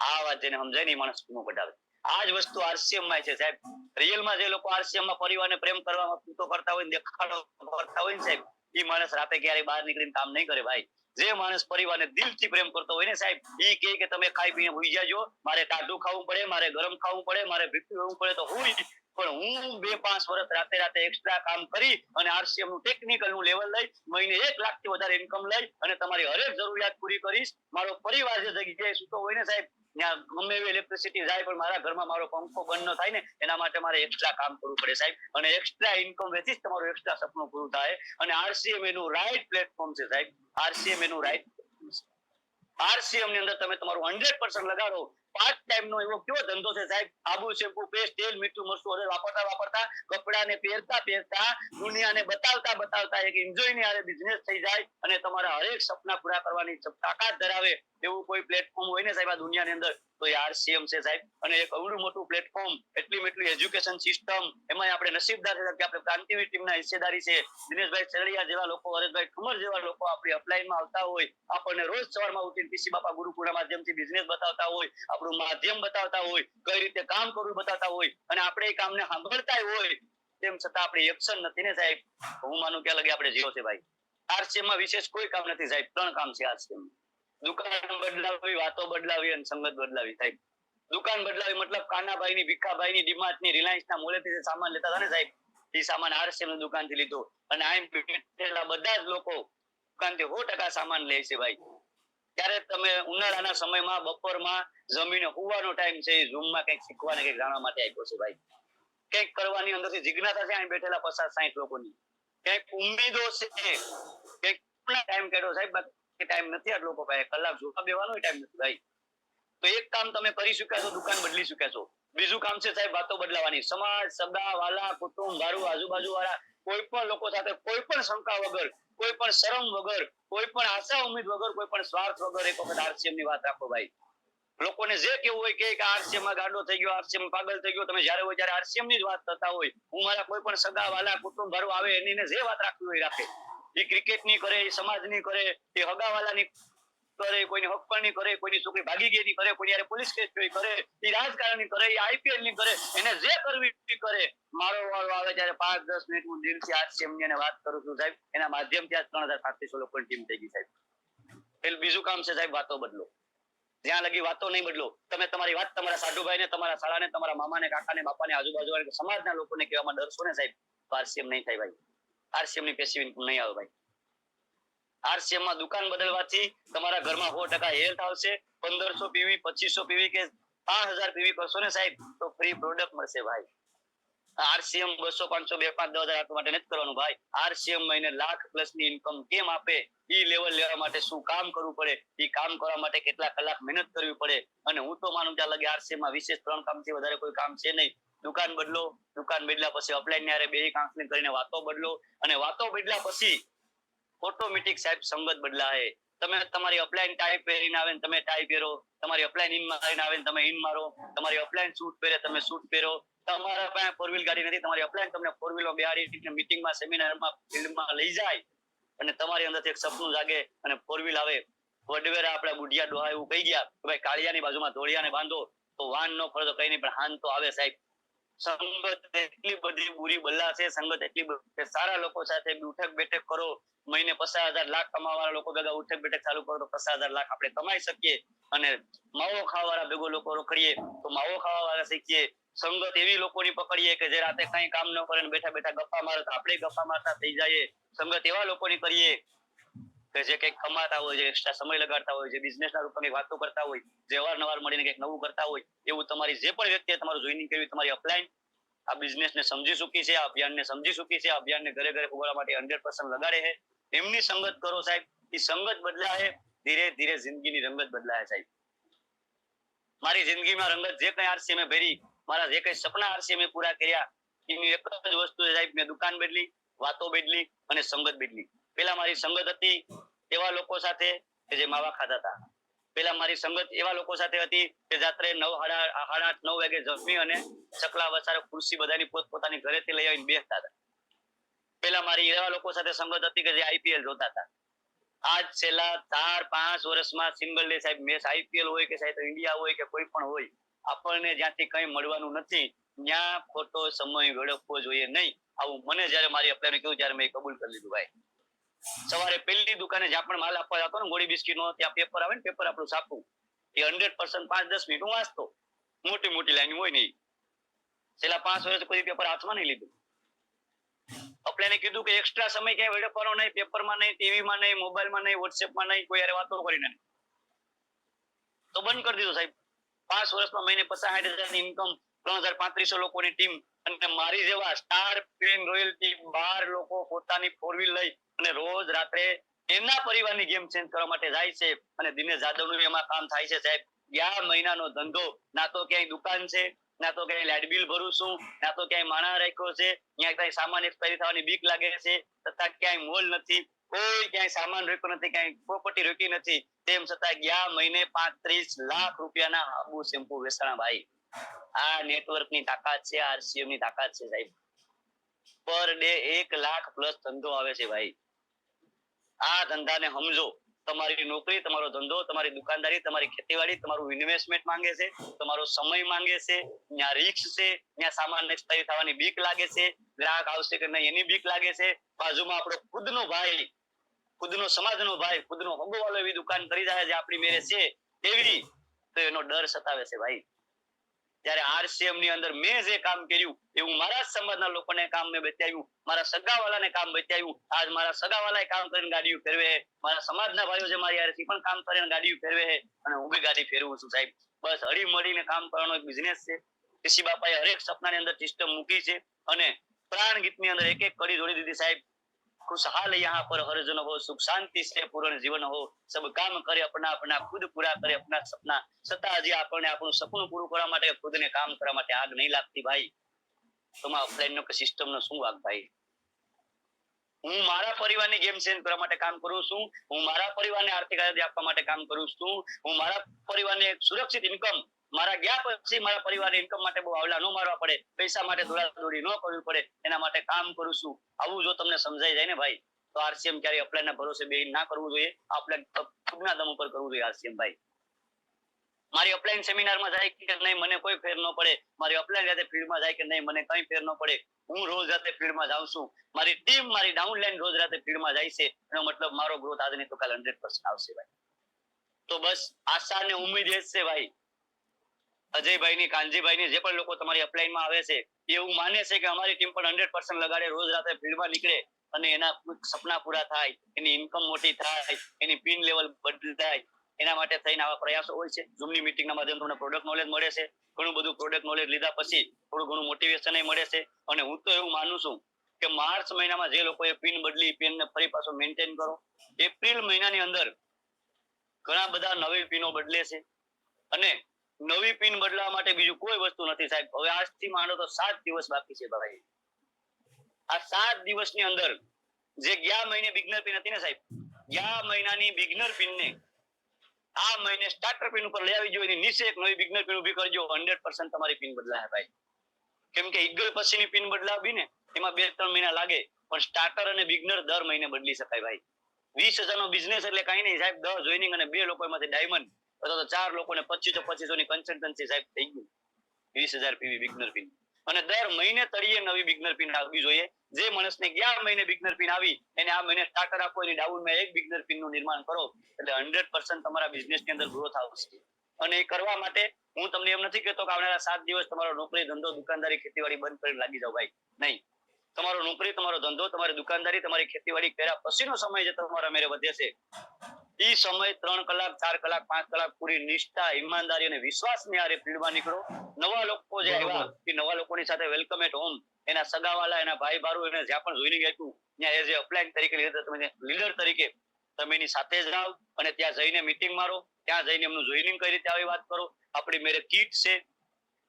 આ વાત જેને સમજાય ને એ માણસ વીમો કઢાવે. આ જ વસ્તુ આરસીએમ માં છે સાહેબ. રિયલમાં જે લોકો આરસીએમ માં પરિવારને પ્રેમ કરવામાં પૂતો કરતા હોય, દેખાડો કરતા હોય ને સાહેબ, એ માણસ રાતે ક્યારેય બહાર નીકળીને કામ નહીં કરે ભાઈ. જે માણસ પરિવારને દિલથી પ્રેમ કરતો હોય ને સાહેબ, એ કે તમે ખાઈ પીને હુઈ જાજો, મારે ટાઢું ખાવું પડે, મારે ગરમ ખાવું પડે, મારે ભીખું લેવું પડે તો હુઈ, પણ હું 2-5 વર્ષ રાતે એક્સ્ટ્રા કામ કરી અને આરસીએમ નું ટેકનિકલ નું લેવલ લઈ મહિને 1 લાખ થી વધારે ઇન્કમ લઈ અને તમારી હરેક જરૂરિયાત પૂરી કરીશ. મારો પરિવાર જે જગ્યાએ સૂતો હોય ને સાહેબ, ત્યાં ગમે એવી ઇલેક્ટ્રિસિટી જાય પણ મારા ઘરમાં મારો પંખો બંધ ન થાય ને, એના માટે મારે એક્સ્ટ્રા કામ કરવું પડે સાહેબ. અને એક્સ્ટ્રા ઇન્કમ વેચી જ તમારું એક્સ્ટ્રા સપનું પૂરું થાય. અને આરસીએમ એનું રાઈટ પ્લેટફોર્મ છે સાહેબ. આરસીએમ એનું રાઈટ, આરસીએમ ની અંદર તમે તમારું 100% લગાડો. પાર્ટ ટાઈમ નો એવો કેવો ધંધો છે સાહેબ. આબુ, શેમ્પુ, પેસ્ટ, તેલ, મીઠું, મરચું હળદર વાપરતા કપડાને પહેરતા દુનિયાને બતાવતા એક એન્જોય ની હારે બિઝનેસ થઈ જાય અને તમારા હરેક સપના પૂરા કરવાની તાકાત ધરાવે એવું કોઈ પ્લેટફોર્મ હોય ને સાહેબ આ દુનિયાની અંદર, તો એ આરસીએમ છે સાહેબ. અને એક અવડું મોટું પ્લેટફોર્મ, એટલી એજ્યુકેશન સિસ્ટમ, એમાં આપણે નસીબદાર છે કે આપણે ક્રાંતિવીર ટીમના હિસ્સેદારી છે. દિનેશભાઈ સરળિયા જેવા લોકો, હરેશભાઈ ઠુમર જેવા લોકો આપણી અપલાઈનમાં આવતા હોય, આપણને રોજ સવારમાં ઉઠીને પીસી બાપા ગુરુકુળના માધ્યમથી બિઝનેસ બતાવતા હોય, આપણું માધ્યમ બતાવતા હોય, કઈ રીતે કામ કરવું બતાવતા હોય, અને આપણે એ કામને સાંભળતા હોય, તેમ છતાં આપણે એક્શન નથી ને સાહેબ. હું માનું કે લગે આપણે જીરો છે ભાઈ. આરસીએમ માં વિશેષ કોઈ કામ નથી સાહેબ, 3 કામ છે આરસીએમ. દુકાન બદલાવી, વાતો બદલાવી અને સંગત બદલાવી સાહેબ. દુકાન બદલાવી મતલબ કાનાભાઈ ની, ભીખાભાઈ ની, ડીમાર્ટ ની, રિલાયન્સ ના મોલેથી જે સામાન લેતા હતા ને સાહેબ, એ સામાન આરસીએમ ની દુકાન થી લીધો. અને આમ બધા જ લોકો દુકાન થી 100% સામાન લે છે ભાઈ. ત્યારે તમે ઉનાળાના સમયમાં બપોરમાં જમીને હુવાનો ટાઈમ છે, ઝૂમમાં કંઈક શીખવાને કંઈક જાણવા માટે આપ્યો છે ભાઈ. કંઈક કરવાની અંદરથી જિજ્ઞાસા છે અહીં બેઠેલા 50-60 લોકોની. કંઈક ઉમ્મીદો છે, કંઈક ટાઈમ કાઢ્યો સાહેબ, બાકી ટાઈમ નથી આ લોકો પાસે. કલાક જોવા બેવાનો ટાઈમ નથી ભાઈ. તો એક કામ તમે કરી શક્યા છો, દુકાન બદલી શક્યા છો. બીજું કામ છે સાહેબ વાતો બદલાવાની. સમાજ, સગા, વાલા, કુટુંબ, બારું, આજુબાજુ વાળા કોઈ પણ લોકો સાથે કોઈ પણ શંકા વગર, કોઈ પણ શરમ વગર, કોઈ પણ આશા ઉમ્મીદ વગર, કોઈ પણ સ્વાર્થ વગર એક વખત આરસીએમ ની વાત રાખો ભાઈ. લોકોને જે કેવું હોય કે આરસીએમ માં ગાંડો થઈ ગયો, આરસીએમ પાગલ થઈ ગયો, તમે જ્યારે હોય ત્યારે આરસીએમ ની જ વાત કરતા હોય. હું મારા કોઈ પણ સગા, વાલા, કુટુંબ બારું આવે એની જે વાત રાખવી હોય રાખે. એ ક્રિકેટ ની કરે, એ સમાજ ની કરે, એ હગાવાલા ની કરે, કોઈની હક ની કરે, કોઈની છોકરી ભાગી ગઈ ની કરે, કોઈ યારે પોલીસ કેસ કરે, એ રાજકારણ ની કરે, એ આઈપીએલ ની કરે, એને જે કરવી કરે. મારો વારો આવે ત્યારે 5-10 મિનિટ હું દિલથી આરસીએમ ની વાત કરું છું સાહેબ. એના માધ્યમથી આ 3700 લોકોની ટીમ થઈ ગઈ સાહેબ. એટલે બીજું કામ છે સાહેબ વાતો બદલો. જ્યાં લગી વાતો નહીં બદલો, તમે તમારી વાત તમારા સાધુભાઈ ને, તમારા શાળાને, તમારા મામાને, કાકાને, બાપાને, આજુબાજુ વાળા સમાજના લોકોને કહેવામાં ડરશો ને સાહેબ, તો આરસીએમ નહીં થાય ભાઈ. આરસીએમ ની પેસિવ ઇન્કમ નહીં આવે ભાઈ. આરસીએમ માં દુકાન બદલવાથી તમારા ઘરમાં 100% હેલ્થ આવશે. 1500 પીવી, 2500 પીવી કે 5000 પીવી કરશો ને સાહેબ તો ફ્રી પ્રોડક્ટ મળશે ભાઈ. આરસીએમ 200, 500, 2, 5, 10,000 આપવા માટે નથી કરવાનું ભાઈ. આરસીએમ મહિને લાખ પ્લસ ની ઇન્કમ કેમ આપે, ઈ લેવલ લેવા માટે શું કામ કરવું પડે, ઈ કામ કરવા માટે કેટલા કલાક મહેનત કરવી પડે. અને હું તો માનું ત્યાં લગે આરસીએમ માં વિશેષ 3 કામથી વધારે કોઈ કામ છે નહીં. દુકાન બદલો, દુકાન બદલ્યા પછી અપલાઈન ની હારે બે કાઉન્સેલિંગ કરીને વાતો બદલો, અને વાતો બદલ્યા પછી ઓટોમેટિક સાહેબ સંગત બદલાય. તમે તમારી અપલાઈન ટાઈ પહેરીને આવે ને તમે ટાઈ પહેરો, તમારી અપલાઈન ઇન મારીને આવે ને તમે ઇન મારો, તમારી અપલાઈન સૂટ પહેરે તમે સૂટ પહેરો. તમારા પાસે 4 વ્હીલ ગાડી નથી, તમારી અપલાઈન તમને 4 વ્હીલમાં બેહાડી મીટિંગમાં, સેમિનારમાં, ફિલ્ડમાં લઈ જાય અને તમારી અંદરથી એક સપનું જાગે અને 4 વ્હીલ આવે. વડવેરા આપણા બુઢિયા ડોહા એવું કહી ગયા કે ભાઈ કાળિયાની બાજુમાં ધોળિયાને બાંધો તો વાન ન ફરે તો કઈ નહીં, પણ હાન તો આવે સાહેબ. સંગત એટલી બધી બુરી બલ્લા છે, સંગત એટલી બધી સારા લોકો સાથે ઉઠક બેઠક કરો. મહિને 50,000 લાખ કમાવાના લોકો ભેગા ઉઠક બેઠક ચાલુ કરો તો 50,000 લાખ આપણે કમાઈ શકીએ. અને માવો ખાવાવાળા ભેગો લોકો રખડીએ તો માવો ખાવાવાળા શીખીએ. સંગત એવી લોકોની પકડીએ કે જે રાતે કઈ કામ ન કરે, બેઠા બેઠા ગપ્પા મારે તો આપણે ગપ્પા મારતા થઈ જઈએ. સંગત એવા લોકોની કરીએ કે જે કંઈક કમાતા હોય, જે એક્સ્ટ્રા સમય લગાડતા હોય, જે બિઝનેસના રૂપમાં વાતો કરતા હોય, જે અવારનવાર મળીને કંઈક નવું કરતા હોય. એવું તમારી જે પણ વ્યક્તિએ તમારું જોઈનિંગ કર્યું, તમારી અપલાઈન આ બિઝનેસને સમજી ચૂકી છે, આ અભિયાનને સમજી ચૂકી છે, આ અભિયાનને ઘરે ઘરે પુગાડવા માટે 100% લગાડે છે. એમની સંગત કરો સાહેબ. એ સંગત બદલાય, ધીરે ધીરે જિંદગીની રંગત બદલાય સાહેબ. મારી જિંદગીમાં રંગત જે કઈ આરસીએમ ભરી, મારા જે કઈ સપના આરસીએમ પૂરા કર્યા, એની એક જ વસ્તુ છે સાહેબ, મેં દુકાન બદલી, વાતો બદલી અને સંગત બદલી. પેલા મારી સંગત હતી એવા લોકો સાથે કે જે માવા ખાતા હતા. પેલા મારી સંગત એવા લોકો સાથે હતી કે રાત્રે 9:30, 9 વાગે જમી અને ચકલા વસારે ખુરશી બધાની પોતપોતાની ઘરેથી લઈ આવીને બેસતા હતા. પેલા મારી એવા લોકો સાથે સંગત હતી કે જે આઈપીએલ જોતા હતા. આજ છેલ્લા 4-5 વર્ષમાં સિંગલ ડે સાહેબ મેચ આઈપીએલ હોય કે સાહેબ ઇન્ડિયા હોય કે કોઈ પણ હોય, આપણને જ્યાંથી કઈ મળવાનું નથી ત્યાં ખોટો સમય વેડફવો જોઈએ નહીં. આવું મને જયારે મારી અપ્લાયને કહ્યું ત્યારે મેં કબૂલ કરી લીધું ભાઈ. સવારે પહેલી દુકાને જ્યાં પણ માલ આપવા જતો ને ગોળી બિસ્કીટ નો, ત્યાં પેપર આવે ને, પેપર આપણું છાપવું એ 100% 5-10 મિનિટ હું વાંચતો. મોટી મોટી લાઈન હોય નહીં. છેલ્લા 5 વર્ષ કોઈ પેપર હાથમાં નહીં લીધું. અપ્લાયને કીધું કે એક્સ્ટ્રા સમય ક્યાંય વેડફવાનો નહીં, પેપરમાં નહીં, ટીવીમાં નહીં, મોબાઈલમાં નહીં, વોટ્સએપમાં નહીં, કોઈ યારે વાતો કરીને નહીં. તો બંધ કરી દીધું સાહેબ. 5 વર્ષમાં મહિને 50-60 હજારની ઇન્કમ, 3500 લોકોની ટીમ, અને મારી જેવા સ્ટાર પ્લેન રોયલ્ટી 12 લોકો પોતાની 4 વ્હીલ લઈ અને રોજ રાત્રે એમના પરિવારની ગેમ ચેન્જ કરવા માટે જાય છે. અને દિનેશ જાદવનું એમાં કામ થાય છે સાહેબ. 11 મહિનાનો ધંધો, ના તો ક્યાંય દુકાન છે, ના તો ક્યાંય લાઇટ બિલ ભરું છું, ના તો ક્યાંય માણા રાખ્યો છે, ત્યાં ક્યાંય સામાન એક્સપાયરી થવાની બીક લાગે છે, તથા ક્યાંય મોલ નથી, કોઈ ક્યાંય સામાન રોક્યો નથી, ક્યાંય પ્રોપર્ટી રોકી નથી. તેમ છતાં 11 મહિને 35 લાખ રૂપિયાના આબુ શેમ્પુ વેચાણા ભાઈ. આ નેટવર્કની તાકાત છે, આરસીએમ ની તાકાત છે સાહેબ. પર ડે 1 લાખ પ્લસ ધંધો આવે છે ભાઈ. આ ધંધાને સમજો. તમારી નોકરી, તમારો ધંધો, તમારી દુકાનદારી, તમારી ખેતીવાડી, તમારું ઇન્વેસ્ટમેન્ટ માંગે છે, તમારો સમય માંગે છે, ત્યાં રિસ્ક છે, ત્યાં સામાન એક્સપાયરી થવાની બીક લાગે છે, ગ્રાહક આવશે કે નહીં એની બીક લાગે છે, બાજુમાં આપણો ખુદનો ભાઈ ખુદનો સમાજનો ભાઈ, ખુદનો હગોવાલો એવી દુકાન કરી જાય છે આપણી મેરે છે એવી, તો એનો ડર સતાવે છે ભાઈ. ત્યારે આરસીએમ ની અંદર મેં જે કામ કર્યું એવું મારા સમાજના લોકોને કામ મેં બતાવ્યું, મારા સગાવાલાને કામ બતાવ્યું. આજ મારા સગાવાલાએ કામ કરીને ગાડીઓ ફેરવે, મારા સમાજના ભાઈઓ જે મારી હારે પણ કામ કરીને ગાડીઓ ફેરવે અને હું બી ગાડી ફેરવું છું સાહેબ. બસ હળી મળીને કામ કરવાનો એક બિઝનેસ છે. ઋષિ બાપાએ હરેક સપનાની અંદર સિસ્ટમ મૂકી છે અને પ્રાણ ગીતની અંદર એક એક કડી જોડી દીધી સાહેબ. खुशहाल यहाँ पर हर जन हो, सुख शांति से पूर्ण जीवन हो, सब काम करे अपना अपना, खुद पूरा करे अपना सपना. છતાં હજી આપણને આપણું સપનું પૂરું કરવા માટે, ખુદને કામ કરવા માટે આગ નહીં લાગતી ભાઈ. તો ઓફલાઈન નો સિસ્ટમ નો શું વાગ ભાઈ. હું મારા પરિવારની ગેમ ચેન્જ કરવા માટે કામ કરું છું, હું મારા પરિવારને આર્થિક આઝાદી આપવા માટે કામ કરું છું, હું મારા પરિવારને એક સુરક્ષિત ઇન્કમ, મારા ગયા પછી મારા પરિવારની ઇન્કમ માટે બહુ આવલા ન મારવા પડે, પૈસા માટે દોડાદોડી ન કરવી પડે, એના માટે કામ કરું છું. આવું જો તમને સમજાઈ જાય ને ભાઈ, તો આરસીએમ ક્યારે અપ્લાય ના ભરોસે બે ના કરવું જોઈએ, આપણે ખુદના દમ ઉપર કરવું જોઈએ આરસીએમ ભાઈ. મારી અપલાઈન સેમિનારમાં જાય કે નહીં મને કોઈ ફેર ન પડે, મારી અપલાઈન જાતે ફિલ્ડમાં જાય કે નહીં મને કઈ ફેર ન પડે, હું રોજ રાતે ફિલ્ડમાં જાઉં છું, મારી ટીમ મારી ડાઉનલાઈન રોજ રાતે ફિલ્ડમાં જાય છે, એનો મતલબ મારો ગ્રોથ આજે નહીં તો કાલે 100% આવશે ભાઈ. તો બસ આશા ને ઉમ્મીદ એ છે ભાઈ, અજયભાઈ ની, કાનજીભાઈ ની, જે પણ લોકો તમારી અપલાઈનમાં આવે છે એવું માને છે કે અમારી ટીમ પણ 100% લગાડે, રોજ રાતે ફિલ્ડમાં નીકળે અને એના સપના પૂરા થાય, એની ઇન્કમ મોટી થાય, એની પિન લેવલ બદલાય, એના માટે થઈને આવા પ્રયાસો હોય છે. ઝૂમની મિટિંગના માધ્યમથી તમને પ્રોડક્ટ નોલેજ મળે છે, ઘણું બધું પ્રોડક્ટ નોલેજ લીધા પછી થોડું ઘણું મોટિવેશન મળે છે. અને હું તો એવું માનું છું કે માર્ચ મહિનામાં જે લોકોએ પિન બદલી, પિનને ફરી પાછો મેન્ટેન કરો. એપ્રિલ મહિનાની અંદર ઘણા બધા નવી પિનો બદલે છે અને નવી પિન બદલવા માટે બીજું કોઈ વસ્તુ નથી સાહેબ. હવે આજથી માંડો તો 7 દિવસ બાકી છે ભાઈ. આ 7 દિવસની અંદર જે ગયા મહિને બિગનર પિન હતી ને સાહેબ, ગયા મહિનાની બિગનર પિનને આ મહિને સ્ટાર્ટર પિન ઉપર લઈ આવી જોઈએ, નીચે એક નવી બિગનર પિન ઊભી કરજો, 100% તમારી પિન બદલાય ભાઈ. કેમ કે ઈગલ પછીની પિન બદલાવી ને એમાં 2-3 મહિના લાગે, પણ સ્ટાર્ટર અને બિગનર દર મહિને બદલી શકાય ભાઈ. 20,000 નો બિઝનેસ એટલે કઈ નહીં સાહેબ, 10 જોઈનિંગ અને 2 લોકો એમાંથી ડાયમંડ, અથવા તો 4 લોકોને 2500 ની કન્સલ્ટન્સી સાહેબ થઈ ગયું 20,000 પીવી બિગનર પિન. અને દર મહિને તળિયે નવી બિગનર પિન આવવી જોઈએ. જે માણસને ગયા મહિને બિગનર પિન આવી એને આ મહિને સ્ટાર્ટર આપો, એની ડાઉનમાં એક બિગનર પિન નું નિર્માણ કરો, એટલે 100% તમારા બિઝનેસની અંદર ગ્રોથ આવશે. અને એ કરવા માટે હું તમને એમ નથી કહેતો કે આવનારા 7 દિવસ તમારો નોકરી, ધંધો, દુકાનદારી, ખેતીવાડી બંધ કરીને લાગી જાવ ભાઈ, નહીં. તમારો નોકરી, તમારો ધંધો, તમારી દુકાનદારી, તમારી ખેતીવાડી કર્યા પછીનો સમય જે તમારા મેરે વધે છે, એ સમય 3 કલાક, 4 કલાક, 5 કલાક પૂરી નિષ્ઠા, ઈમાનદારી અને વિશ્વાસની હારે ફિલ્ડમાં નીકળો. નવા લોકો જે આવ્યા એ નવા લોકોની સાથે વેલકમ એટ હોમ, એના સગાવાલા, એના ભાઈ બારો, એને જ્યાં પણ જોઈનિંગ આપ્યું ત્યાં એઝ એ અપ્લાયન તરીકે લીડર તરીકે તમે એની સાથે જ જાઓ અને ત્યાં જઈને મીટિંગ મારો, ત્યાં જઈને એમનું જોઈનિંગ કઈ રીતે આવી વાત કરો. આપણી મેરે કીટ છે,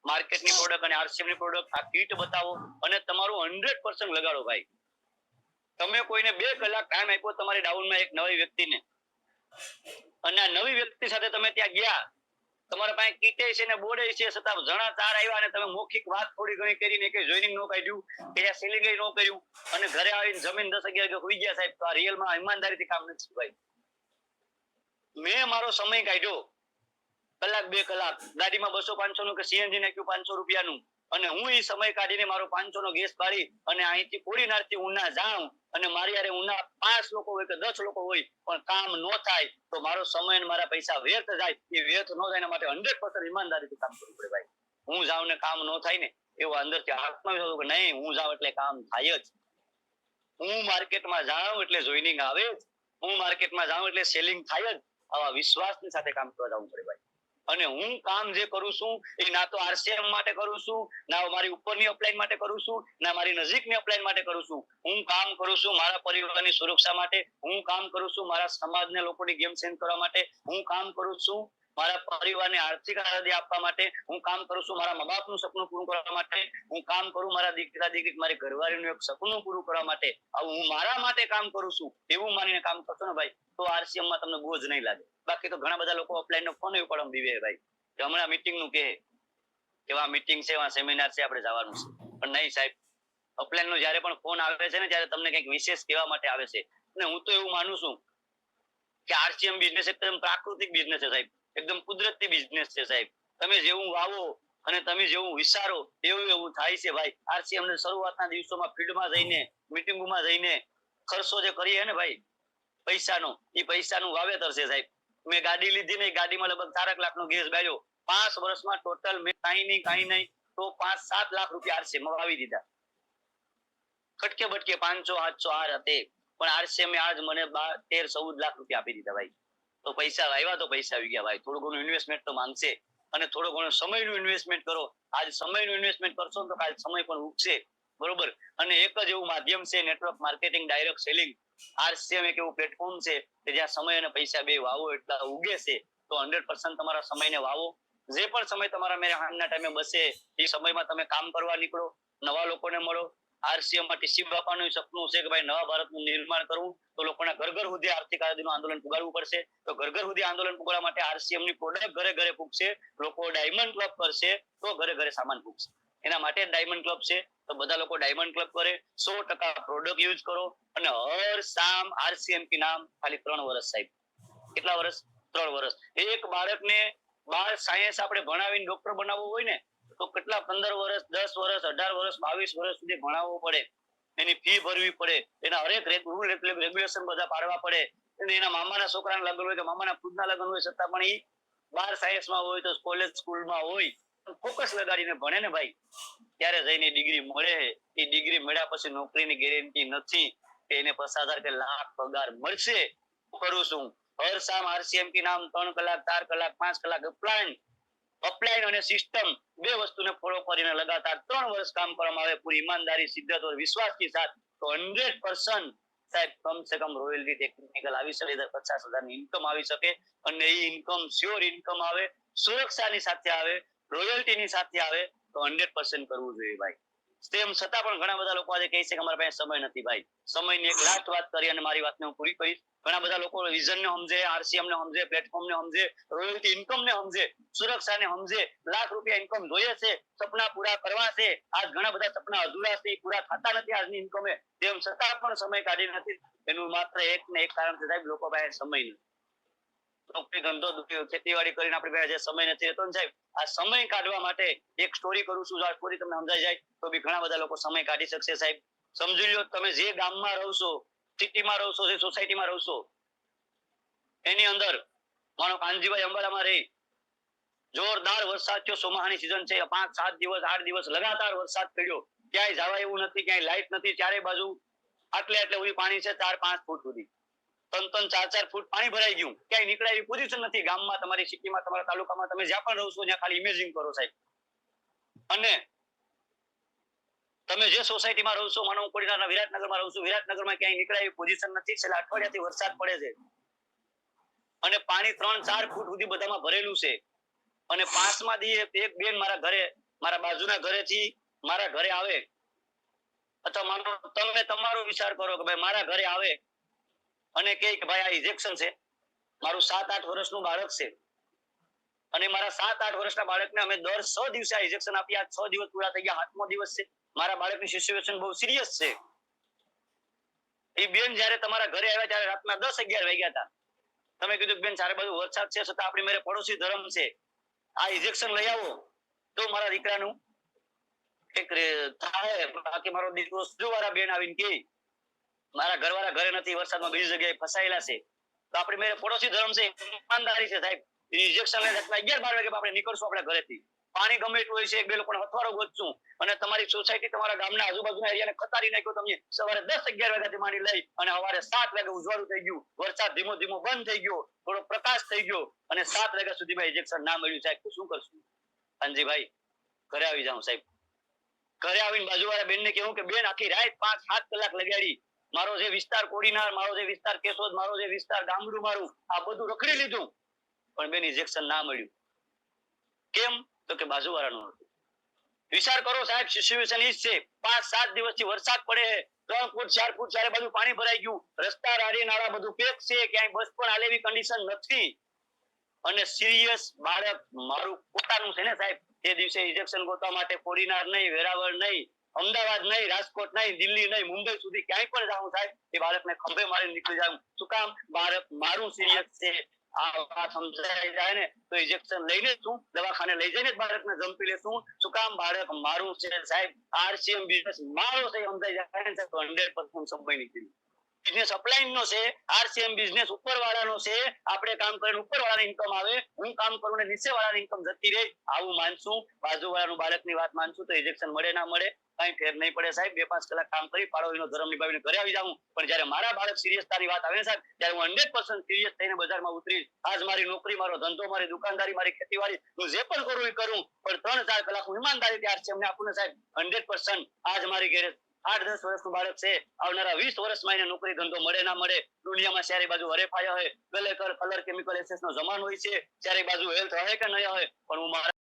માર્કેટની પ્રોડક્ટ અને આરસીએમ ની પ્રોડક્ટ, આ કીટ બતાવો અને તમારું 100% લગાડો ભાઈ. તમે કોઈને 2 કલાક ટાઈમ આપ્યો તમારી ડાઉનમાં એક નવી વ્યક્તિને, અને આ નવી વ્યક્તિ સાથે તમે ત્યાં ગયા, તમારા પાસે કીટે છે ને બોર્ડે છે, છતાં જણા 4 આવ્યા અને તમે મૌખિક વાત થોડી ઘણી કરીને કે જોઈનિંગ નો કાઢ્યું કે સેલિંગ નો કર્યું અને ઘરે આવીને જમીન 10-11 વાગે હોઈ ગયા સાહેબ, તો આ રિયલમાં ઈમાનદારીથી કામ નથી ભાઈ. મેં મારો સમય કાઢ્યો કલાક 2 કલાક, ગાડીમાં 200-500 નું કે સીએનજી નાખ્યું 500 રૂપિયાનું, અને હું એ સમય કાઢીને મારો 500 નો ગેસ બાળી અને અહીંથી કોડીનારથી ઉના જાઉં અને મારી યારે ઉના 5 લોકો હોય કે 10 લોકો હોય પણ કામ ન થાય તો મારો સમય અને મારા પૈસા વ્યર્થ જાય. એ વ્યર્થ ન જાય એના માટે 100% ઈમાનદારીથી કામ કરવું પડે ભાઈ. હું જાઉં ને કામ ન થાય ને એવો અંદરથી આત્મવિશ્વાસ કે નહીં, હું જાઉં એટલે કામ થાય જ, હું માર્કેટમાં જાઉં એટલે જોઈનિંગ આવે જ, હું માર્કેટમાં જાઉં એટલે સેલિંગ થાય જ. આવા વિશ્વાસની સાથે કામ કરવા જવું પડે ભાઈ. અને હું કામ જે કરું છું એ ના તો આરસીએમ માટે કરું છું, ના મારી ઉપરની અપલાઈન માટે કરું છું, ના મારી નજીકની અપલાઈન માટે કરું છું. હું કામ કરું છું મારા પરિવારની સુરક્ષા માટે, હું કામ કરું છું મારા સમાજને લોકોની ગેમ ચેન્જ કરવા માટે, હું કામ કરું છું મારા પરિવારને આર્થિક આઝાદી આપવા માટે, હું કામ કરું છું મારા મા બાપનું સપનું પૂરું કરવા માટે, હું કામ કરું મારા દીકરા દીકરી, મારી ઘરવાળીનું એક સપનું પૂરું કરવા માટે. આવું હું મારા માટે કામ કરું છું એવું માનીને કામ કરશો ને ભાઈ, તો આરસીએમ માં તમને બોજ નહીં લાગે. બાકી તો ઘણા બધા લોકો ઓફલાઈન નો ફોન ઉપાડવા દીવે ભાઈ કે હમણાં મીટિંગ નું કે કેવા મીટિંગ છે, સેમિનાર છે, આપણે જવાનું છે. પણ નહીં સાહેબ, ઓફલાઈન નો જયારે પણ ફોન આવે છે ને ત્યારે તમને કંઈક વિશેષ કહેવા માટે આવે છે. અને હું તો એવું માનું છું કે આરસીએમ બિઝનેસ એકદમ પ્રાકૃતિક બિઝનેસ છે સાહેબ, એકદમ કુદરતી બિઝનેસ છે સાહેબ. તમે જેવું વાવો અને તમે જેવું વિચારો એવું એવું થાય છે ભાઈ. આરસીએમ ને શરૂઆતના દિવસોમાં ફિલ્ડમાં જઈને, મીટિંગોમાં જઈને ખર્ચો જે કરીએ ને ભાઈ, પૈસાનો, એ પૈસાનું વાવેતર છે સાહેબ. મેં ગાડી લીધી ને, ગાડીમાં લગભગ 4 લાખનો ગેસ બાળ્યો. 5 વર્ષમાં ટોટલ મેં કાંઈ નહીં તો 5-7 લાખ રૂપિયા આરસીએમ વાવી દીધા. ખટકે બટકે 500-800 હાર હતી, પણ આરસીએમ આજ મને 13-14 લાખ રૂપિયા આપી દીધા ભાઈ. તો પૈસા આવ્યા તો પૈસા આવી ગયા ભાઈ. થોડું ઘણું ઇન્વેસ્ટમેન્ટ તો માંગશે, અને થોડો ઘણો સમયનું ઇન્વેસ્ટમેન્ટ કરો. આજ સમયનું ઇન્વેસ્ટમેન્ટ કરશો તો કાલ સમય પણ ઉગશે, બરોબર. અને એક જ એવું માધ્યમ છે network marketing, direct selling. RCM એક એવું પ્લેટફોર્મ છે કે જ્યાં સમય અને પૈસા બે વાવો એટલા ઉગે છે. તો 100% તમારા સમયને વાવો. જે પણ સમય તમારા મેરે હાંજના ટાઈમે બસે એ સમયમાં તમે કામ કરવા નીકળો, નવા લોકોને મળો. આરસીએમ માં ટીસી બાપાનું સપનું છે કે ભાઈ નવા ભારતનું નિર્માણ કરવું, તો લોકોના ઘર ઘર સુધી આર્થિક આઝાદીનું આંદોલન પુગાડવું પડશે. તો ઘર ઘર સુધી આંદોલન પુગાડવા માટે આરસીએમ ની પ્રોડક્ટ ઘરે ઘરે પૂગશે. લોકો ડાયમંડ ક્લબ કરશે તો ઘરે ઘરે સામાન પૂગશે. એના માટે ડાયમંડ ક્લબ છે. તો બધા લોકો ડાયમંડ ક્લબ કરે, 100% પ્રોડક્ટ યુઝ કરો, અને હર શામ આરસીએમ કી નામ ખાલી 3 વર્ષ સાહેબ. કેટલા વર્ષ? 3 વર્ષ. એક બાળકને બાર સાયન્સ આપણે ભણાવીને ડોક્ટર બનાવવો હોય ને તો કેટલા 15 વર્ષ, 10 વર્ષ, 18 વર્ષ, 22 વર્ષ સુધી ભણાવવો પડે. એની ફી ભરવી પડે, એના હરેક રૂલ રેગ્યુલેશન બધા પાડવા પડે. અને એના મામાના છોકરાના લગ્ન હોય કે મામાના ખુદના લગ્ન હોય, છતાં પણ એ 12 સાયન્સમાં હોય તો કોલેજ સ્કૂલમાં હોય ફોકસ લગાડીને ભણે ને ભાઈ, ત્યારે જઈને ડિગ્રી મળે. એ ડિગ્રી મળ્યા પછી નોકરીની ગેરંટી નથી કે એને 50,000 કે લાખ પગાર મળશે. કરું છું હર શામ આરસીએમ કી નામ 3 કલાક, 4 કલાક, 5 કલાક અપલાઈન અને સિસ્ટમ બે વસ્તુને ફોલો કરીને લગાતાર 3 વર્ષ કામ કરવામાં આવે પૂરી ઈમાનદારી, સિદ્ધત और विश्वास के साथ, तो 100% સાહેબ કમ સે કમ રોયલ્ટી ટેકનિકલ આવી શકે, 50,000 ની ઇન્કમ આવી શકે. અને એ ઇન્કમ શ્યોર ઇન્કમ આવે, સુરક્ષાની સાથે આવે, રોયલ્ટીની સાથે આવે, તો 100% કરવું જોઈએ ભાઈ. તેમ છતાં પણ ઘણા બધા લોકો આજે કહે છે કે અમારા પાસે સમય નથી ભાઈ. સમયની એક લાસ્ટ વાત કરી અને મારી વાતને હું પૂરી કરીશ. ઘણા બધા લોકો વિઝન ને સમજે, આરસીએમ ને સમજે, પ્લેટફોર્મ ને સમજે, રોયલ્ટી ઇન્કમ ને સમજે, સુરક્ષાને સમજે, લાખ રૂપિયા ઇન્કમ જોઈએ છે, સપના પૂરા કરવા છે. આજ ઘણા બધા સપના અધૂરા છે, પૂરા થતા નથી આજની ઇન્કમે. તેમ છતાં પણ સમય કાઢી નથી. એનું માત્ર એક ને એક કારણ છે સાહેબ, લોકો પાસે સમય નથી. નોકરી ધંધો ખેતીવાડી કરીને આપણી પાસે સમય નથી રહેતો ને સાહેબ. આ સમય કાઢવા માટે એક સ્ટોરી કરું છું, આ સ્ટોરી તમને સમજાઈ જાય તો બી ઘણા બધા લોકો સમય કાઢી શકશે સાહેબ. સમજી લો તમે જે ગામમાં રહો છો, સિટીમાં રહો છો, જે સોસાયટીમાં રહો છો, એની અંદર માનો કાનજીભાઈ અંબાલામાં રહી, જોરદાર વરસાદ થયો, ચોમાસાની સિઝન છે, 5-7 દિવસ 8 દિવસ લગાતાર વરસાદ પડ્યો, ક્યાંય જવા એવું નથી, ક્યાંય લાઈટ નથી, ચારે બાજુ આટલે સુધી પાણી છે, 4-5 ફૂટ સુધી, 3-3, 4-4 ફૂટ પાણી ભરાઈ ગયું, ક્યાંય નીકળાય એવી પોઝિશન નથી. ગામમાં, તમારી સિટીમાં, તમારા તાલુકામાં, તમે જ્યાં પણ રહો છો ત્યાં ખાલી ઇમેજિન કરો સાહેબ. અને તમે જે સોસાયટીમાં રહો છો, માનો હું કોડીનારના વિરાટનગરમાં રહું છું, વિરાટનગરમાં ક્યાંય નીકળાય એવી પોઝિશન નથી. છેલ્લા અઠવાડિયાથી વરસાદ પડે છે અને પાણી 3-4 ફૂટ સુધી બધામાં ભરેલું છે. અને 5મા દિવસે એક બેન મારા ઘરે, મારા બાજુના ઘરેથી મારા ઘરે આવે, અથવા માનો તમે તમારો વિચાર કરો કે ભાઈ મારા ઘરે આવે અને કહે કે ભાઈ આ ઇન્જેક્શન છે, મારું 7-8 વર્ષનું બાળક છે, અને મારા 7-8 વર્ષના બાળકને અમે દર 6 દિવસે આ ઇન્જેક્શન આપી. આ 6 દિવસ પૂરા થઈ ગયા, 8મો દિવસ છે. મારા બાળકની સિચ્યુએશન બહુ સિરિયસ છે. એ બેન જયારે તમારા ઘરે આવ્યા ત્યારે રાતના 10-11 વાગ્યા હતા. તમે કીધું બેન ચારે બાજુ વરસાદ છે, છતાં આપણી મેરે પડોશી ધર્મ છે, આ ઇન્જેક્શન લઈ આવો તો મારા દીકરાનું એક થાય. બાકી મારો દીકરો વાળા બેન આવીને કે મારા ઘરવાળા ઘરે નથી, વરસાદમાં બીજી જગ્યાએ ફસાયેલા છે. તો આપણી મેરે પડોશી ધર્મ છે, ઈમાનદારી છે સાહેબ. ઇન્જેક્શન લઈને 11-12 વાગે આપણે નીકળશું આપણા ઘરેથી. પાણી ગમે એટલું હોય છે, એક બે લોકોને હથવારો ગોતશું, અને તમારી સોસાયટી, તમારા ગામના આજુબાજુના એરિયાને ખતારી નાખ્યો. તમે સવારે 10-11 વાગ્યાથી માંડી લઈ અને સવારે 7 વાગે ઉજવાળું થઈ ગયું, વરસાદ ધીમો ધીમો બંધ થઈ ગયો, થોડો પ્રકાશ થઈ ગયો, અને 7 વાગ્યા સુધીમાં ઇન્જેક્શન ના મળ્યું સાહેબ, તો શું કરશું? હાંજીભાઈ ઘરે આવી જાઉં સાહેબ. ઘરે આવીને બાજુવાળા બેનને કહું કે બેન આખી રાત 5-7 કલાક લગાડી, મારો જે વિસ્તાર કોડીનાર, મારો જે વિસ્તાર કેશોદ, મારો જે વિસ્તાર ગામડું મારું, આ બધું રખડી લીધું, પણ બેન ઇન્જેક્શન ના મળ્યું. કેમ? તો કે બાજુવાળાનું હતું. વિચાર કરો સાહેબ, સિચ્યુએશન ઈ છે. 5-7 દિવસથી વરસાદ પડે, 3 ફૂટ 4 ફૂટ ચારે બાજુ પાણી ભરાઈ ગયું, રસ્તા રાડી નાળા બધું પેક છે, ક્યાંય બસ પણ હાલે એવી કન્ડિશન નથી. અને સિરિયસ બાળક મારું પોતાનું છે ને સાહેબ. તે દિવસે ઇન્જેક્શન ગોતવા માટે કોડીનાર નહીં, વેરાવળ નહીં, અમદાવાદ નહીં, રાજકોટ નહીં, દિલ્હી નહીં, મુંબઈ સુધી ક્યાંય પણ જાઉં સાહેબ, એ બાળકને ખંભે મારીને નીકળી જાઉં. શું કામ? બાળક મારું સિરિયસ છે. આ વાત સમજાઈ જાય ને તો ઇન્જેક્શન લઈને શું દવાખાને લઈ જઈને બાળકને જંપી લેશું. શું કામ? બાળક મારું છે સાહેબ. આરસીએમ બિઝનેસ મારો છે, સમજાઈ જાય ને તો 100% સમય નીકળી. બિઝનેસ અપલાઈન નો છે, આરસીએમ બિઝનેસ ઉપરવાળાનો છે, આપણે કામ કરીને ઉપરવાળાની ઇન્કમ આવે, હું કામ કરું ને નીચેવાળાની ઇન્કમ જતી રહે, આવું માનશું, બાજુવાળાનું બાળકની વાત માનશું તો ઇજેક્શન મળે ના મળે કઈ ફેર નહીં પડે સાહેબ. 2-5 કલાક કામ કરી પાડોશીનો ધર્મ નિભાવીને ઘરે આવી જાઉં, પણ જ્યારે મારા બાળક સિરિયસતાની વાત આવે ને સાહેબ, ત્યારે હું 100% સિરિયસ થઈને બજારમાં ઉતરીશ. આજ મારી નોકરી, મારો ધંધો, મારી દુકાનદારી, મારી ખેતીવાડી, હું જે પણ કરું એ કરું, પણ 3-4 કલાક હું ઈમાનદારીથી આરસીએમને આપું ને સાહેબ, 100% આજ મારી ઘરે 8-10 વર્ષનું બાળક છે, આવનારા 20 વર્ષમાં એને નોકરી ધંધો મળે ના મળે, દુનિયામાં ચારે બાજુ હરેફાયા હોય, કલર કેમિકલ એસેસ નો જમાનો હોય છે, ચારે બાજુ હેલ્થ હોય કે નહીં હોય, પણ હું મારા